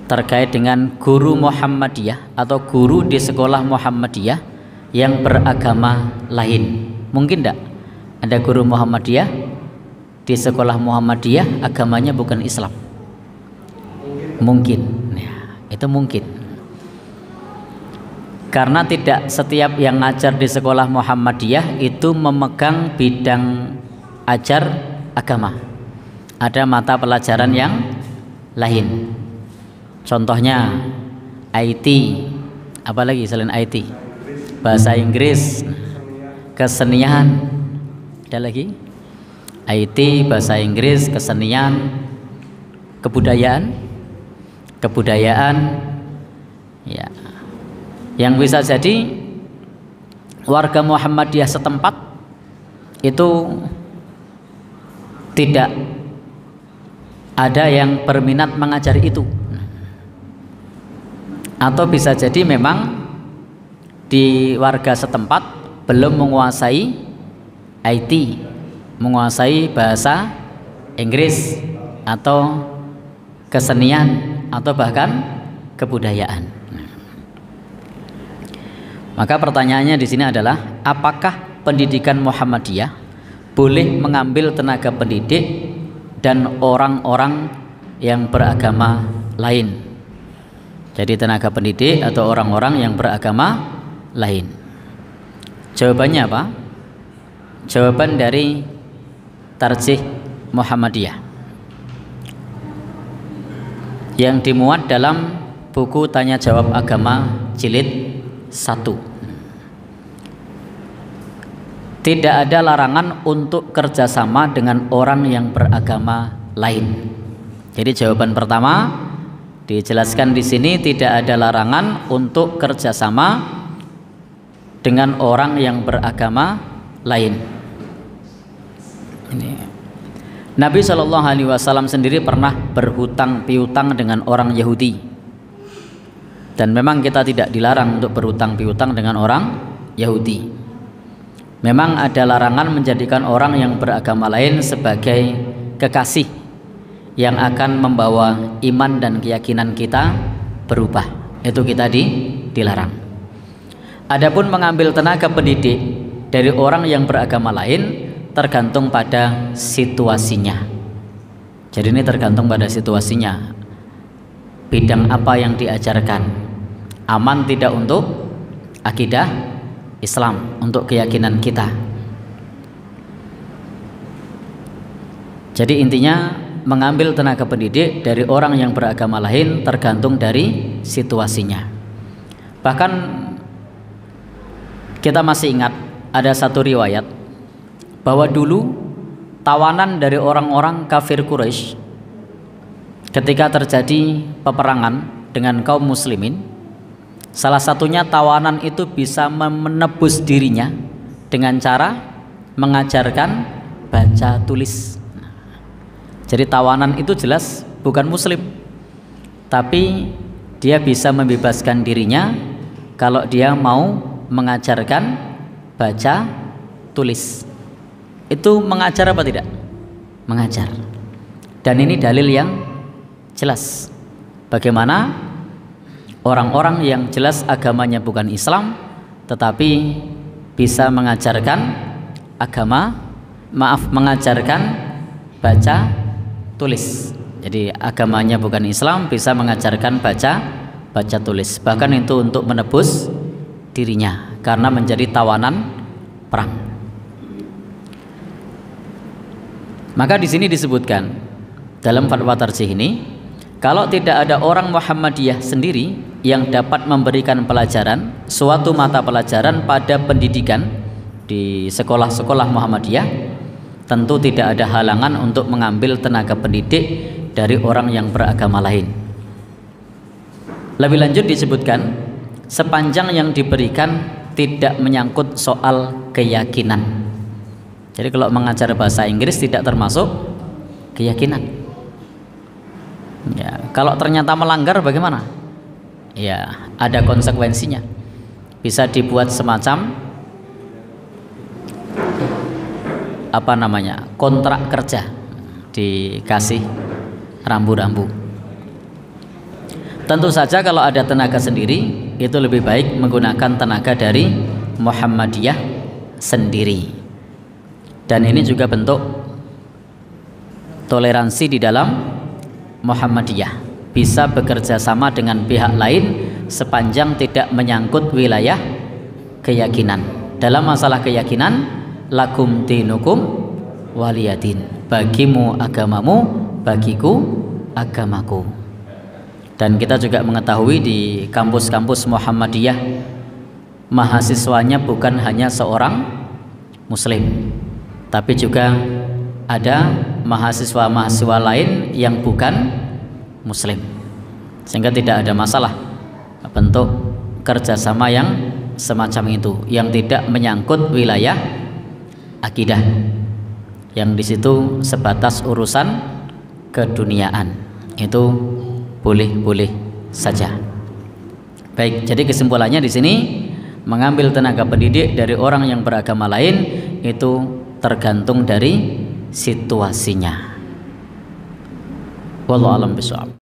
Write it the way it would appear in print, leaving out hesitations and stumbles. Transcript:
terkait dengan guru Muhammadiyah atau guru di sekolah Muhammadiyah yang beragama lain. Mungkin tidak ada guru Muhammadiyah di sekolah Muhammadiyah agamanya bukan Islam? Mungkin. Ya, itu mungkin. Karena tidak setiap yang ngajar di sekolah Muhammadiyah itu memegang bidang ajar agama. Ada mata pelajaran yang lain. Contohnya IT, apalagi selain IT? Bahasa Inggris, kesenian, ada lagi? IT, bahasa Inggris, kesenian, kebudayaan, ya. Yang bisa jadi warga Muhammadiyah setempat itu tidak ada yang berminat mengajari itu. Atau bisa jadi memang di warga setempat belum menguasai IT, menguasai bahasa Inggris atau kesenian atau bahkan kebudayaan. Maka pertanyaannya di sini adalah, apakah pendidikan Muhammadiyah boleh mengambil tenaga pendidik dan orang-orang yang beragama lain? Jadi tenaga pendidik atau orang-orang yang beragama lain. Jawabannya apa? Jawaban dari Tarjih Muhammadiyah yang dimuat dalam buku Tanya Jawab Agama jilid 1. Tidak ada larangan untuk kerjasama dengan orang yang beragama lain. Jadi jawaban pertama dijelaskan di sini, tidak ada larangan untuk kerjasama dengan orang yang beragama lain. Ini. Nabi Shallallahu Alaihi Wasallam sendiri pernah berhutang piutang dengan orang Yahudi, dan memang kita tidak dilarang untuk berhutang piutang dengan orang Yahudi. Memang ada larangan menjadikan orang yang beragama lain sebagai kekasih yang akan membawa iman dan keyakinan kita berubah. Itu kita dilarang. Adapun mengambil tenaga pendidik dari orang yang beragama lain tergantung pada situasinya. Jadi ini tergantung pada situasinya. Bidang apa yang diajarkan? Aman tidak untuk akidah Islam, untuk keyakinan kita. Jadi intinya mengambil tenaga pendidik dari orang yang beragama lain tergantung dari situasinya. Bahkan kita masih ingat ada satu riwayat bahwa dulu tawanan dari orang-orang kafir Quraisy ketika terjadi peperangan dengan kaum muslimin, salah satunya tawanan itu bisa menebus dirinya dengan cara mengajarkan baca tulis. Jadi tawanan itu jelas bukan muslim, tapi dia bisa membebaskan dirinya kalau dia mau mengajarkan baca tulis. Itu mengajar apa tidak? Mengajar. Dan ini dalil yang jelas bagaimana orang-orang yang jelas agamanya bukan Islam tetapi bisa mengajarkan mengajarkan baca tulis. Jadi agamanya bukan Islam bisa mengajarkan baca tulis, bahkan itu untuk menebus dirinya karena menjadi tawanan perang. Maka di sini disebutkan dalam fatwa tarjih ini, kalau tidak ada orang Muhammadiyah sendiri yang dapat memberikan pelajaran, suatu mata pelajaran pada pendidikan di sekolah-sekolah Muhammadiyah, tentu tidak ada halangan untuk mengambil tenaga pendidik dari orang yang beragama lain. Lebih lanjut disebutkan, sepanjang yang diberikan tidak menyangkut soal keyakinan. Jadi kalau mengajar bahasa Inggris tidak termasuk keyakinan. Ya, kalau ternyata melanggar bagaimana? Ya, ada konsekuensinya. Bisa dibuat semacam kontrak kerja, dikasih rambu-rambu. Tentu saja kalau ada tenaga sendiri itu lebih baik menggunakan tenaga dari Muhammadiyah sendiri. Dan ini juga bentuk toleransi di dalam Muhammadiyah, bisa bekerja sama dengan pihak lain sepanjang tidak menyangkut wilayah keyakinan. Dalam masalah keyakinan, lakum dinukum waliyadin, bagimu agamamu, bagiku agamaku. Dan kita juga mengetahui di kampus-kampus Muhammadiyah mahasiswanya bukan hanya seorang muslim, tapi juga ada mahasiswa-mahasiswa lain yang bukan muslim, sehingga tidak ada masalah bentuk kerjasama yang semacam itu, yang tidak menyangkut wilayah akidah, yang di situ sebatas urusan keduniaan, itu boleh-boleh saja. Baik, jadi kesimpulannya di sini, mengambil tenaga pendidik dari orang yang beragama lain itu tergantung dari situasinya. Wallahu a'lam bishawab.